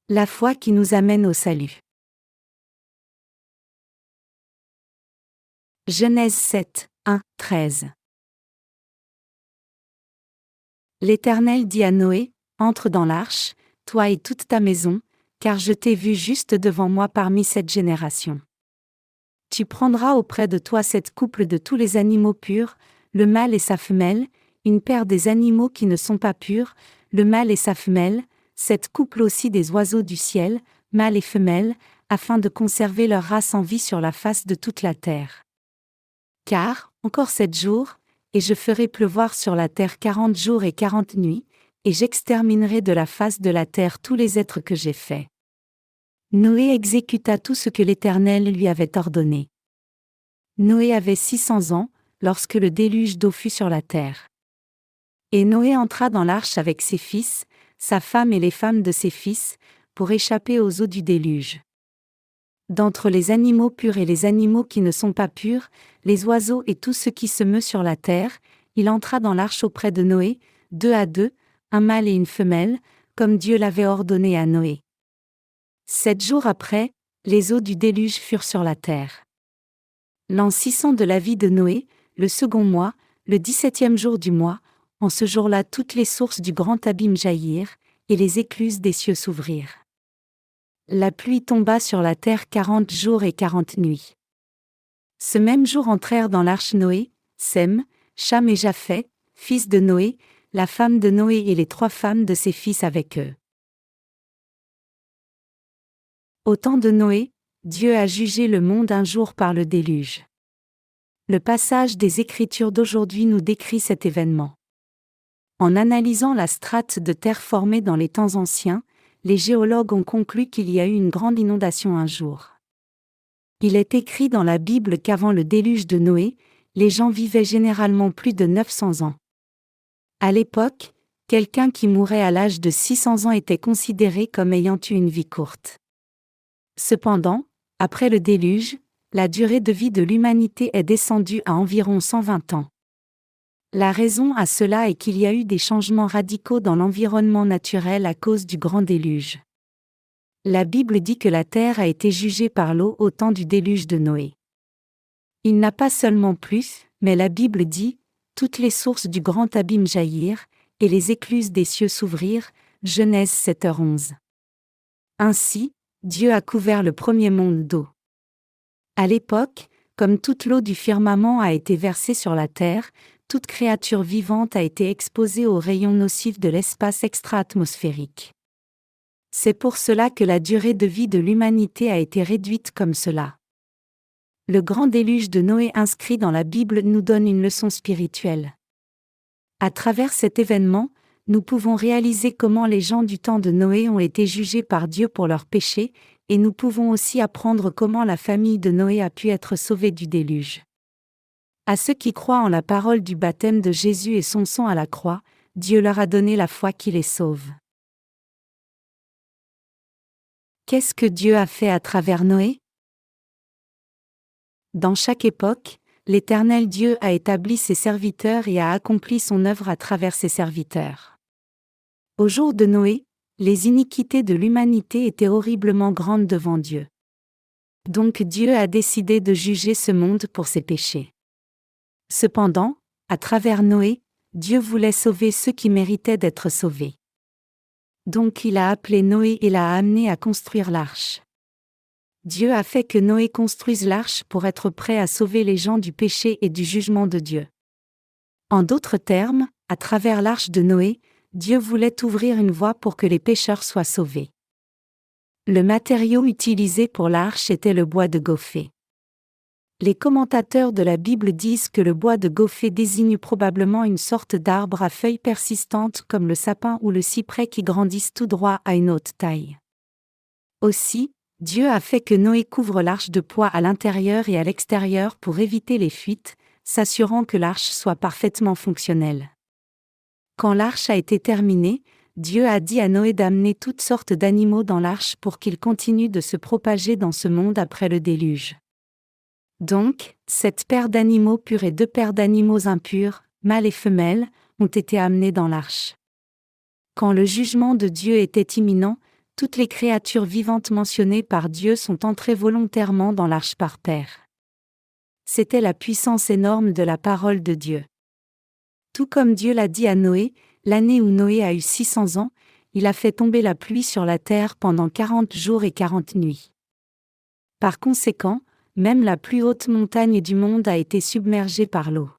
La foi qui nous amène au salut. Genèse 7, 1, 13. L'Éternel dit à Noé, entre dans l'arche, toi et toute ta maison, car je t'ai vu juste devant moi parmi cette génération. Tu prendras auprès de toi 7 couples de tous les animaux purs, le mâle et sa femelle, une paire des animaux qui ne sont pas purs, le mâle et sa femelle, 7 couples aussi des oiseaux du ciel, mâle et femelle, afin de conserver leur race en vie sur la face de toute la terre. Car, encore 7 jours, et je ferai pleuvoir sur la terre 40 jours et 40 nuits, et j'exterminerai de la face de la terre tous les êtres que j'ai faits. Noé exécuta tout ce que l'Éternel lui avait ordonné. Noé avait 600 ans, lorsque le déluge d'eau fut sur la terre. Et Noé entra dans l'arche avec ses fils, sa femme et les femmes de ses fils, pour échapper aux eaux du déluge. D'entre les animaux purs et les animaux qui ne sont pas purs, les oiseaux et tout ce qui se meut sur la terre, il entra dans l'arche auprès de Noé, 2 à 2, un mâle et une femelle, comme Dieu l'avait ordonné à Noé. 7 jours après, les eaux du déluge furent sur la terre. L'an 600 de la vie de Noé, le second mois, le 17e jour du mois, en ce jour-là toutes les sources du grand abîme jaillirent, et les écluses des cieux s'ouvrirent. La pluie tomba sur la terre 40 jours et 40 nuits. Ce même jour entrèrent dans l'arche Noé, Sem, Cham et Japheth, fils de Noé, la femme de Noé et les 3 femmes de ses fils avec eux. Au temps de Noé, Dieu a jugé le monde un jour par le déluge. Le passage des Écritures d'aujourd'hui nous décrit cet événement. En analysant la strate de terre formée dans les temps anciens, les géologues ont conclu qu'il y a eu une grande inondation un jour. Il est écrit dans la Bible qu'avant le déluge de Noé, les gens vivaient généralement plus de 900 ans. À l'époque, quelqu'un qui mourait à l'âge de 600 ans était considéré comme ayant eu une vie courte. Cependant, après le déluge, la durée de vie de l'humanité est descendue à environ 120 ans. La raison à cela est qu'il y a eu des changements radicaux dans l'environnement naturel à cause du grand déluge. La Bible dit que la terre a été jugée par l'eau au temps du déluge de Noé. Il n'a pas seulement plu, mais la Bible dit « Toutes les sources du grand abîme jaillirent, et les écluses des cieux s'ouvrirent » Genèse 7h11. Ainsi, Dieu a couvert le premier monde d'eau. À l'époque, comme toute l'eau du firmament a été versée sur la terre, toute créature vivante a été exposée aux rayons nocifs de l'espace extra-atmosphérique. C'est pour cela que la durée de vie de l'humanité a été réduite comme cela. Le grand déluge de Noé inscrit dans la Bible nous donne une leçon spirituelle. À travers cet événement, nous pouvons réaliser comment les gens du temps de Noé ont été jugés par Dieu pour leurs péchés, et nous pouvons aussi apprendre comment la famille de Noé a pu être sauvée du déluge. À ceux qui croient en la parole du baptême de Jésus et son sang à la croix, Dieu leur a donné la foi qui les sauve. Qu'est-ce que Dieu a fait à travers Noé? Dans chaque époque, l'Éternel Dieu a établi ses serviteurs et a accompli son œuvre à travers ses serviteurs. Au jour de Noé, les iniquités de l'humanité étaient horriblement grandes devant Dieu. Donc Dieu a décidé de juger ce monde pour ses péchés. Cependant, à travers Noé, Dieu voulait sauver ceux qui méritaient d'être sauvés. Donc il a appelé Noé et l'a amené à construire l'arche. Dieu a fait que Noé construise l'arche pour être prêt à sauver les gens du péché et du jugement de Dieu. En d'autres termes, à travers l'arche de Noé, Dieu voulait ouvrir une voie pour que les pécheurs soient sauvés. Le matériau utilisé pour l'arche était le bois de gophée. Les commentateurs de la Bible disent que le bois de gophée désigne probablement une sorte d'arbre à feuilles persistantes comme le sapin ou le cyprès qui grandissent tout droit à une haute taille. Aussi, Dieu a fait que Noé couvre l'arche de poids à l'intérieur et à l'extérieur pour éviter les fuites, s'assurant que l'arche soit parfaitement fonctionnelle. Quand l'arche a été terminée, Dieu a dit à Noé d'amener toutes sortes d'animaux dans l'arche pour qu'ils continuent de se propager dans ce monde après le déluge. Donc, 7 paires d'animaux purs et 2 paires d'animaux impurs, mâles et femelles, ont été amenés dans l'arche. Quand le jugement de Dieu était imminent, Toutes les créatures vivantes mentionnées par Dieu sont entrées volontairement dans l'arche par paires. C'était la puissance énorme de la parole de Dieu. Tout comme Dieu l'a dit à Noé, l'année où Noé a eu 600 ans, il a fait tomber la pluie sur la terre pendant 40 jours et 40 nuits. Par conséquent, même la plus haute montagne du monde a été submergée par l'eau.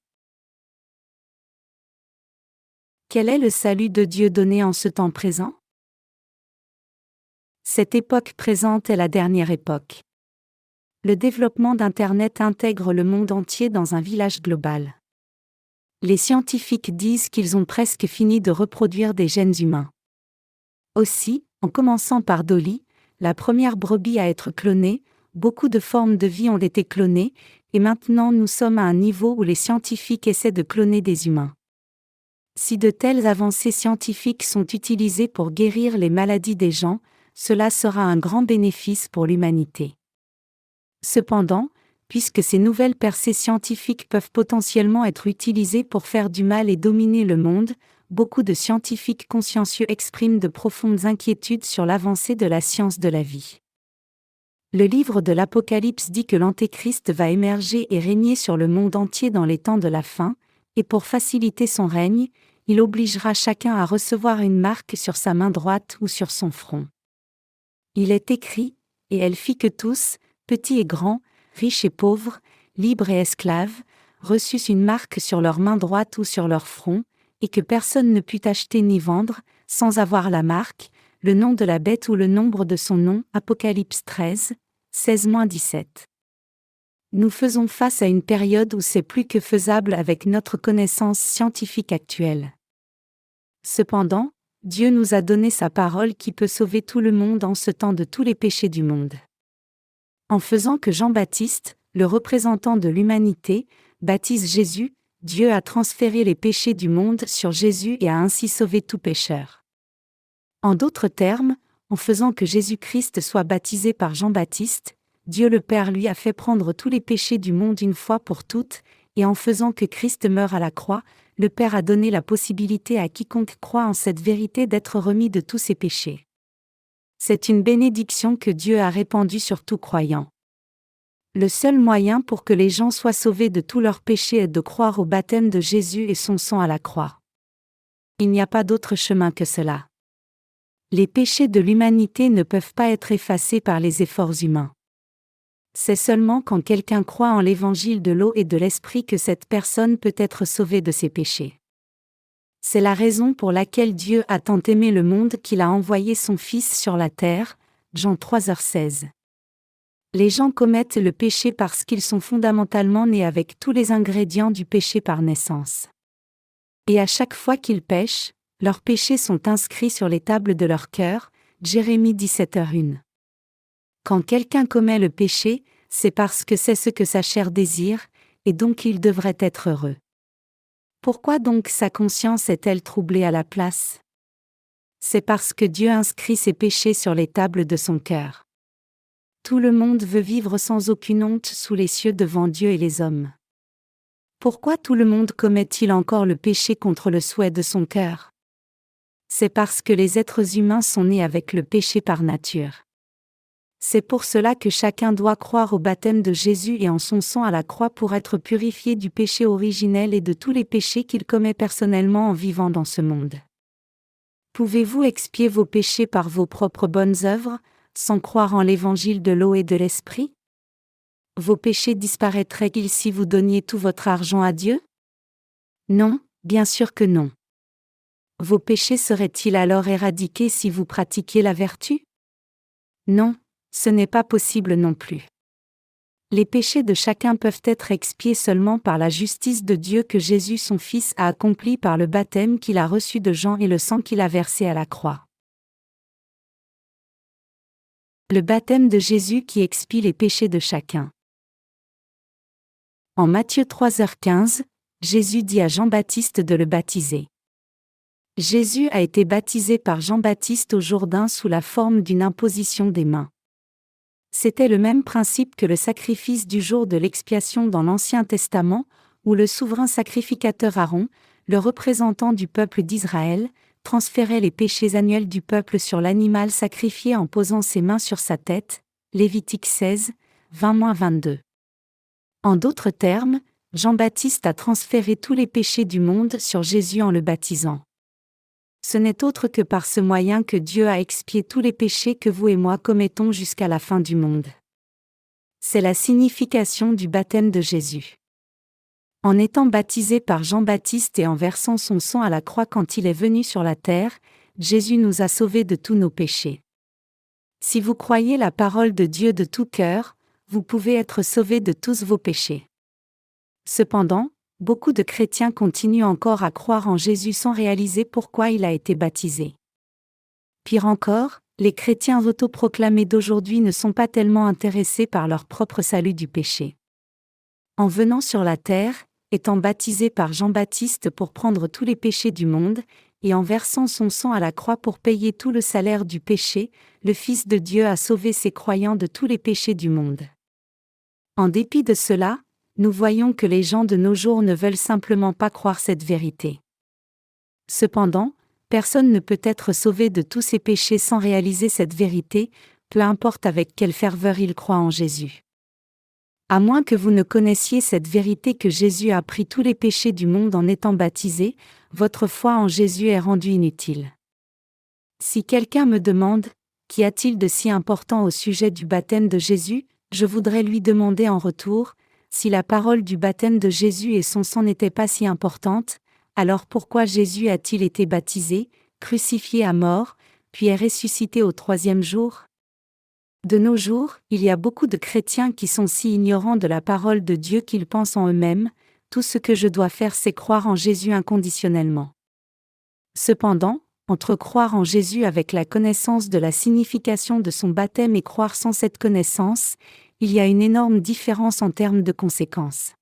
Quel est le salut de Dieu donné en ce temps présent? Cette époque présente est la dernière époque. Le développement d'Internet intègre le monde entier dans un village global. Les scientifiques disent qu'ils ont presque fini de reproduire des gènes humains. Aussi, en commençant par Dolly, la première brebis à être clonée, beaucoup de formes de vie ont été clonées, et maintenant nous sommes à un niveau où les scientifiques essaient de cloner des humains. Si de telles avancées scientifiques sont utilisées pour guérir les maladies des gens, cela sera un grand bénéfice pour l'humanité. Cependant, puisque ces nouvelles percées scientifiques peuvent potentiellement être utilisées pour faire du mal et dominer le monde, beaucoup de scientifiques consciencieux expriment de profondes inquiétudes sur l'avancée de la science de la vie. Le livre de l'Apocalypse dit que l'Antéchrist va émerger et régner sur le monde entier dans les temps de la fin, et pour faciliter son règne, il obligera chacun à recevoir une marque sur sa main droite ou sur son front. Il est écrit, « Et elle fit que tous, petits et grands, riches et pauvres, libres et esclaves, reçussent une marque sur leur main droite ou sur leur front, et que personne ne put acheter ni vendre, sans avoir la marque, le nom de la bête ou le nombre de son nom. » Apocalypse 13, 16-17. Nous faisons face à une période où c'est plus que faisable avec notre connaissance scientifique actuelle. Cependant, Dieu nous a donné sa parole qui peut sauver tout le monde en ce temps de tous les péchés du monde. En faisant que Jean-Baptiste, le représentant de l'humanité, baptise Jésus, Dieu a transféré les péchés du monde sur Jésus et a ainsi sauvé tout pécheur. En d'autres termes, en faisant que Jésus-Christ soit baptisé par Jean-Baptiste, Dieu le Père lui a fait prendre tous les péchés du monde une fois pour toutes, et en faisant que Christ meure à la croix, le Père a donné la possibilité à quiconque croit en cette vérité d'être remis de tous ses péchés. C'est une bénédiction que Dieu a répandue sur tout croyant. Le seul moyen pour que les gens soient sauvés de tous leurs péchés est de croire au baptême de Jésus et son sang à la croix. Il n'y a pas d'autre chemin que cela. Les péchés de l'humanité ne peuvent pas être effacés par les efforts humains. C'est seulement quand quelqu'un croit en l'évangile de l'eau et de l'esprit que cette personne peut être sauvée de ses péchés. C'est la raison pour laquelle Dieu a tant aimé le monde qu'il a envoyé son Fils sur la terre, Jean 3h16. Les gens commettent le péché parce qu'ils sont fondamentalement nés avec tous les ingrédients du péché par naissance. Et à chaque fois qu'ils pêchent, leurs péchés sont inscrits sur les tables de leur cœur, Jérémie 17h1. Quand quelqu'un commet le péché, c'est parce que c'est ce que sa chair désire, et donc il devrait être heureux. Pourquoi donc sa conscience est-elle troublée à la place? C'est parce que Dieu inscrit ses péchés sur les tables de son cœur. Tout le monde veut vivre sans aucune honte sous les cieux devant Dieu et les hommes. Pourquoi tout le monde commet-il encore le péché contre le souhait de son cœur? C'est parce que les êtres humains sont nés avec le péché par nature. C'est pour cela que chacun doit croire au baptême de Jésus et en son sang à la croix pour être purifié du péché originel et de tous les péchés qu'il commet personnellement en vivant dans ce monde. Pouvez-vous expier vos péchés par vos propres bonnes œuvres, sans croire en l'évangile de l'eau et de l'esprit? Vos péchés disparaîtraient-ils si vous donniez tout votre argent à Dieu? Non, bien sûr que non. Vos péchés seraient-ils alors éradiqués si vous pratiquiez la vertu? Non, ce n'est pas possible non plus. Les péchés de chacun peuvent être expiés seulement par la justice de Dieu que Jésus son Fils a accomplie par le baptême qu'il a reçu de Jean et le sang qu'il a versé à la croix. Le baptême de Jésus qui expie les péchés de chacun. En Matthieu 3h15, Jésus dit à Jean-Baptiste de le baptiser. Jésus a été baptisé par Jean-Baptiste au Jourdain sous la forme d'une imposition des mains. C'était le même principe que le sacrifice du jour de l'expiation dans l'Ancien Testament, où le souverain sacrificateur Aaron, le représentant du peuple d'Israël, transférait les péchés annuels du peuple sur l'animal sacrifié en posant ses mains sur sa tête. Lévitique 16, 20-22. En d'autres termes, Jean-Baptiste a transféré tous les péchés du monde sur Jésus en le baptisant. Ce n'est autre que par ce moyen que Dieu a expié tous les péchés que vous et moi commettons jusqu'à la fin du monde. C'est la signification du baptême de Jésus. En étant baptisé par Jean-Baptiste et en versant son sang à la croix quand il est venu sur la terre, Jésus nous a sauvés de tous nos péchés. Si vous croyez la parole de Dieu de tout cœur, vous pouvez être sauvés de tous vos péchés. Cependant, beaucoup de chrétiens continuent encore à croire en Jésus sans réaliser pourquoi il a été baptisé. Pire encore, les chrétiens autoproclamés d'aujourd'hui ne sont pas tellement intéressés par leur propre salut du péché. En venant sur la terre, étant baptisé par Jean-Baptiste pour prendre tous les péchés du monde, et en versant son sang à la croix pour payer tout le salaire du péché, le Fils de Dieu a sauvé ses croyants de tous les péchés du monde. En dépit de cela, nous voyons que les gens de nos jours ne veulent simplement pas croire cette vérité. Cependant, personne ne peut être sauvé de tous ses péchés sans réaliser cette vérité, peu importe avec quelle ferveur il croit en Jésus. À moins que vous ne connaissiez cette vérité que Jésus a pris tous les péchés du monde en étant baptisé, votre foi en Jésus est rendue inutile. Si quelqu'un me demande, qu'y a-t-il de si important au sujet du baptême de Jésus, je voudrais lui demander en retour, si la parole du baptême de Jésus et son sang n'étaient pas si importantes, alors pourquoi Jésus a-t-il été baptisé, crucifié à mort, puis est ressuscité au 3e jour ? De nos jours, il y a beaucoup de chrétiens qui sont si ignorants de la parole de Dieu qu'ils pensent en eux-mêmes, tout ce que je dois faire c'est croire en Jésus inconditionnellement. Cependant, entre croire en Jésus avec la connaissance de la signification de son baptême et croire sans cette connaissance, il y a une énorme différence en termes de conséquences.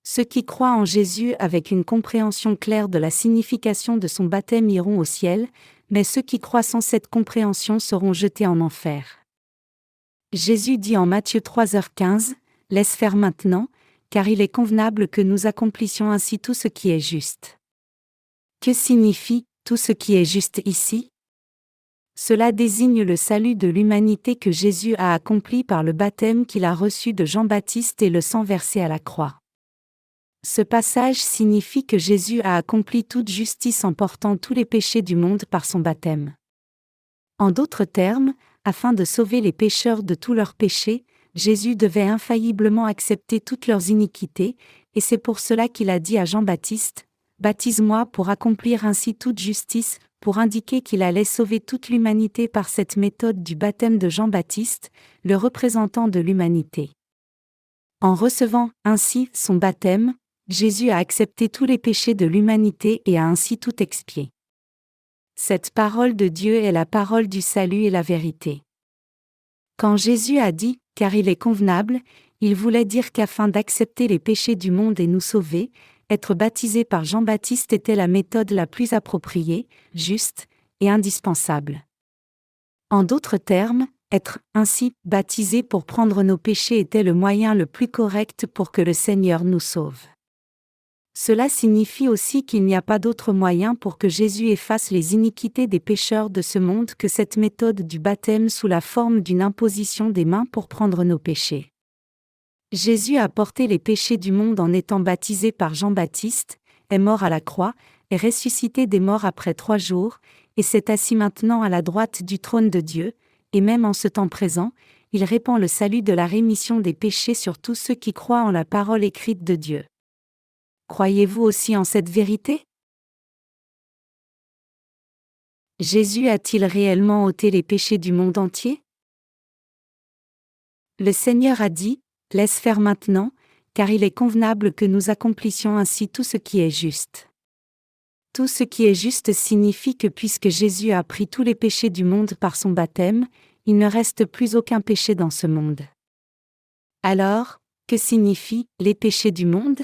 Ceux qui croient en Jésus avec une compréhension claire de la signification de son baptême iront au ciel, mais ceux qui croient sans cette compréhension seront jetés en enfer. Jésus dit en Matthieu 3h15, « Laisse faire maintenant, car il est convenable que nous accomplissions ainsi tout ce qui est juste. » Que signifie « tout ce qui est juste » ici ? Cela désigne le salut de l'humanité que Jésus a accompli par le baptême qu'il a reçu de Jean-Baptiste et le sang versé à la croix. Ce passage signifie que Jésus a accompli toute justice en portant tous les péchés du monde par son baptême. En d'autres termes, afin de sauver les pécheurs de tous leurs péchés, Jésus devait infailliblement accepter toutes leurs iniquités, et c'est pour cela qu'il a dit à Jean-Baptiste, « Baptise-moi pour accomplir ainsi toute justice », pour indiquer qu'il allait sauver toute l'humanité par cette méthode du baptême de Jean-Baptiste, le représentant de l'humanité. En recevant ainsi son baptême, Jésus a accepté tous les péchés de l'humanité et a ainsi tout expié. Cette parole de Dieu est la parole du salut et la vérité. Quand Jésus a dit « car il est convenable », il voulait dire qu'afin d'accepter les péchés du monde et nous sauver, être baptisé par Jean-Baptiste était la méthode la plus appropriée, juste et indispensable. En d'autres termes, être ainsi baptisé pour prendre nos péchés était le moyen le plus correct pour que le Seigneur nous sauve. Cela signifie aussi qu'il n'y a pas d'autre moyen pour que Jésus efface les iniquités des pécheurs de ce monde que cette méthode du baptême sous la forme d'une imposition des mains pour prendre nos péchés. Jésus a porté les péchés du monde en étant baptisé par Jean-Baptiste, est mort à la croix, est ressuscité des morts après 3 jours, et s'est assis maintenant à la droite du trône de Dieu, et même en ce temps présent, il répand le salut de la rémission des péchés sur tous ceux qui croient en la parole écrite de Dieu. Croyez-vous aussi en cette vérité ? Jésus a-t-il réellement ôté les péchés du monde entier ? Le Seigneur a dit, « Laisse faire maintenant, car il est convenable que nous accomplissions ainsi tout ce qui est juste. » Tout ce qui est juste signifie que puisque Jésus a pris tous les péchés du monde par son baptême, il ne reste plus aucun péché dans ce monde. Alors, que signifient les péchés du monde ?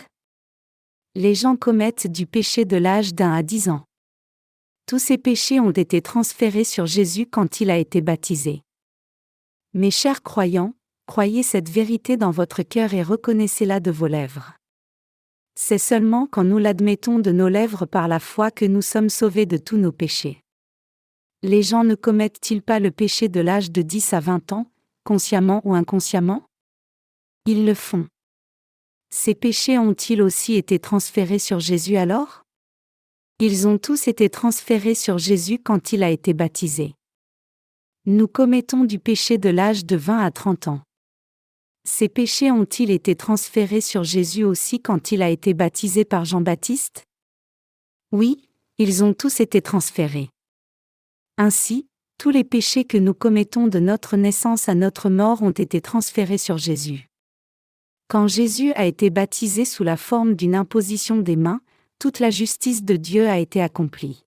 Les gens commettent du péché de l'âge d'1 à 10 ans. Tous ces péchés ont été transférés sur Jésus quand il a été baptisé. Mes chers croyants, croyez cette vérité dans votre cœur et reconnaissez-la de vos lèvres. C'est seulement quand nous l'admettons de nos lèvres par la foi que nous sommes sauvés de tous nos péchés. Les gens ne commettent-ils pas le péché de l'âge de 10 à 20 ans, consciemment ou inconsciemment? Ils le font. Ces péchés ont-ils aussi été transférés sur Jésus alors? Ils ont tous été transférés sur Jésus quand il a été baptisé. Nous commettons du péché de l'âge de 20 à 30 ans. Ces péchés ont-ils été transférés sur Jésus aussi quand il a été baptisé par Jean-Baptiste? Oui, ils ont tous été transférés. Ainsi, tous les péchés que nous commettons de notre naissance à notre mort ont été transférés sur Jésus. Quand Jésus a été baptisé sous la forme d'une imposition des mains, toute la justice de Dieu a été accomplie.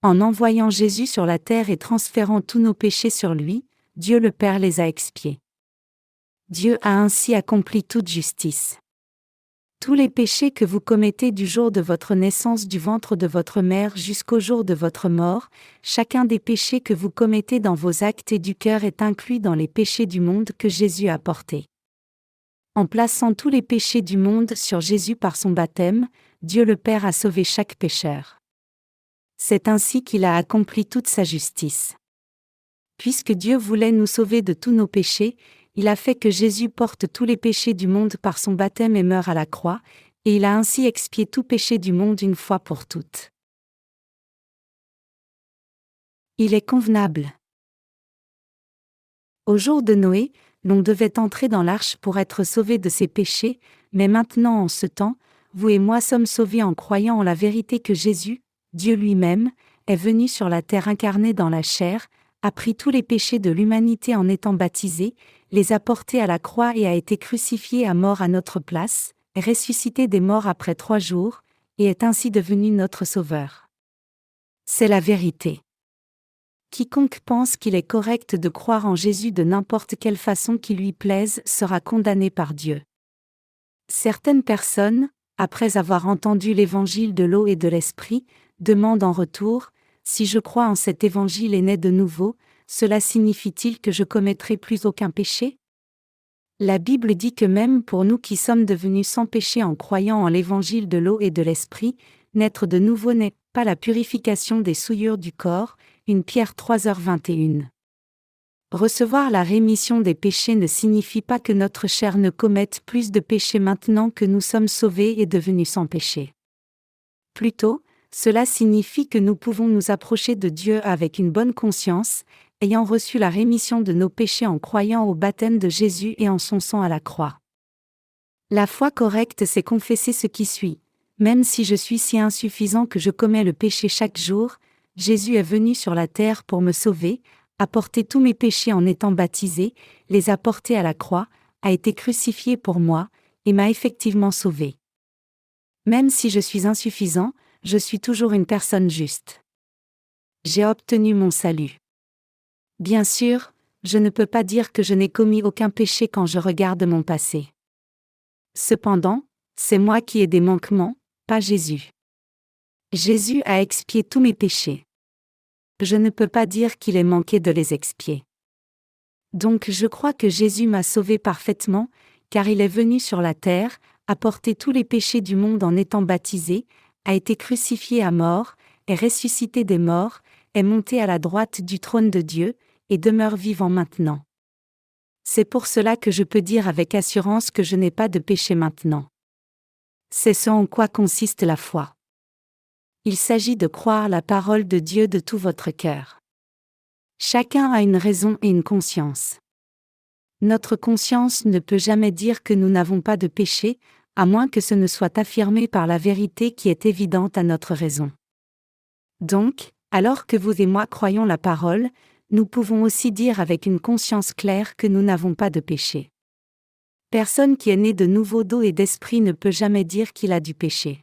En envoyant Jésus sur la terre et transférant tous nos péchés sur lui, Dieu le Père les a expiés. Dieu a ainsi accompli toute justice. Tous les péchés que vous commettez du jour de votre naissance du ventre de votre mère jusqu'au jour de votre mort, chacun des péchés que vous commettez dans vos actes et du cœur est inclus dans les péchés du monde que Jésus a portés. En plaçant tous les péchés du monde sur Jésus par son baptême, Dieu le Père a sauvé chaque pécheur. C'est ainsi qu'il a accompli toute sa justice. Puisque Dieu voulait nous sauver de tous nos péchés, il a fait que Jésus porte tous les péchés du monde par son baptême et meure à la croix, et il a ainsi expié tout péché du monde une fois pour toutes. Il est convenable. Au jour de Noé, l'on devait entrer dans l'arche pour être sauvé de ses péchés, mais maintenant en ce temps, vous et moi sommes sauvés en croyant en la vérité que Jésus, Dieu lui-même, est venu sur la terre incarné dans la chair, a pris tous les péchés de l'humanité en étant baptisé, les a portés à la croix et a été crucifié à mort à notre place, est ressuscité des morts après 3 jours, et est ainsi devenu notre Sauveur. C'est la vérité. Quiconque pense qu'il est correct de croire en Jésus de n'importe quelle façon qui lui plaise sera condamné par Dieu. Certaines personnes, après avoir entendu l'évangile de l'eau et de l'esprit, demandent en retour, « Si je crois en cet évangile et né de nouveau, cela signifie-t-il que je commettrai plus aucun péché ?» La Bible dit que même pour nous qui sommes devenus sans péché en croyant en l'évangile de l'eau et de l'esprit, naître de nouveau n'est pas la purification des souillures du corps, 1 Pierre 3h21. Recevoir la rémission des péchés ne signifie pas que notre chair ne commette plus de péchés maintenant que nous sommes sauvés et devenus sans péché. Plutôt, cela signifie que nous pouvons nous approcher de Dieu avec une bonne conscience, ayant reçu la rémission de nos péchés en croyant au baptême de Jésus et en son sang à la croix. La foi correcte, c'est confesser ce qui suit. Même si je suis si insuffisant que je commets le péché chaque jour, Jésus est venu sur la terre pour me sauver, a porté tous mes péchés en étant baptisé, les a portés à la croix, a été crucifié pour moi, et m'a effectivement sauvé. Même si je suis insuffisant, je suis toujours une personne juste. J'ai obtenu mon salut. Bien sûr, je ne peux pas dire que je n'ai commis aucun péché quand je regarde mon passé. Cependant, c'est moi qui ai des manquements, pas Jésus. Jésus a expié tous mes péchés. Je ne peux pas dire qu'il ait manqué de les expier. Donc je crois que Jésus m'a sauvé parfaitement, car il est venu sur la terre, a porté tous les péchés du monde en étant baptisé, a été crucifié à mort, est ressuscité des morts, est monté à la droite du trône de Dieu, et demeure vivant maintenant. C'est pour cela que je peux dire avec assurance que je n'ai pas de péché maintenant. C'est ce en quoi consiste la foi. Il s'agit de croire la parole de Dieu de tout votre cœur. Chacun a une raison et une conscience. Notre conscience ne peut jamais dire que nous n'avons pas de péché, à moins que ce ne soit affirmé par la vérité qui est évidente à notre raison. Donc, alors que vous et moi croyons la parole, nous pouvons aussi dire avec une conscience claire que nous n'avons pas de péché. Personne qui est né de nouveau d'eau et d'esprit ne peut jamais dire qu'il a du péché.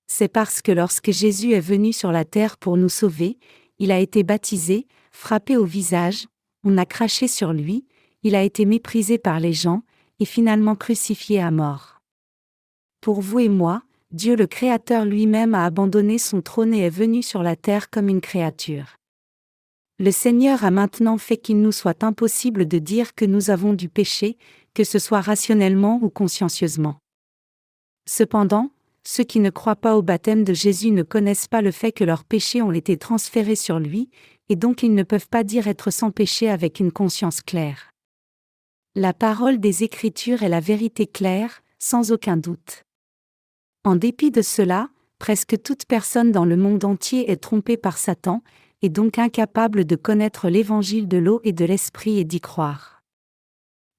C'est parce que lorsque Jésus est venu sur la terre pour nous sauver, il a été baptisé, frappé au visage, on a craché sur lui, il a été méprisé par les gens, et finalement crucifié à mort. Pour vous et moi, Dieu le Créateur lui-même a abandonné son trône et est venu sur la terre comme une créature. Le Seigneur a maintenant fait qu'il nous soit impossible de dire que nous avons du péché, que ce soit rationnellement ou consciencieusement. Cependant, ceux qui ne croient pas au baptême de Jésus ne connaissent pas le fait que leurs péchés ont été transférés sur lui, et donc ils ne peuvent pas dire être sans péché avec une conscience claire. La parole des Écritures est la vérité claire, sans aucun doute. En dépit de cela, presque toute personne dans le monde entier est trompée par Satan, et donc incapable de connaître l'évangile de l'eau et de l'esprit et d'y croire.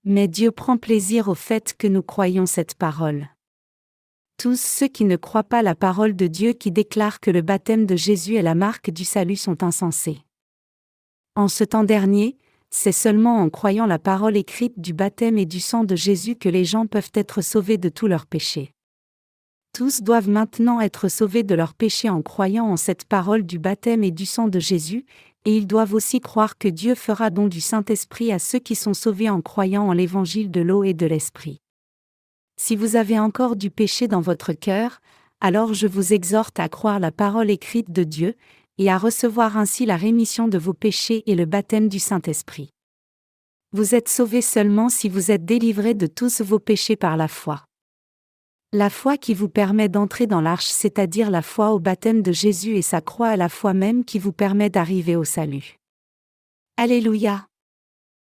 Mais Dieu prend plaisir au fait que nous croyions cette parole. Tous ceux qui ne croient pas la parole de Dieu qui déclare que le baptême de Jésus est la marque du salut sont insensés. En ce temps dernier, c'est seulement en croyant la parole écrite du baptême et du sang de Jésus que les gens peuvent être sauvés de tous leurs péchés. Tous doivent maintenant être sauvés de leurs péchés en croyant en cette parole du baptême et du sang de Jésus, et ils doivent aussi croire que Dieu fera don du Saint-Esprit à ceux qui sont sauvés en croyant en l'évangile de l'eau et de l'esprit. Si vous avez encore du péché dans votre cœur, alors je vous exhorte à croire la parole écrite de Dieu, et à recevoir ainsi la rémission de vos péchés et le baptême du Saint-Esprit. Vous êtes sauvés seulement si vous êtes délivrés de tous vos péchés par la foi. La foi qui vous permet d'entrer dans l'arche, c'est-à-dire la foi au baptême de Jésus et sa croix, est la foi même qui vous permet d'arriver au salut. Alléluia!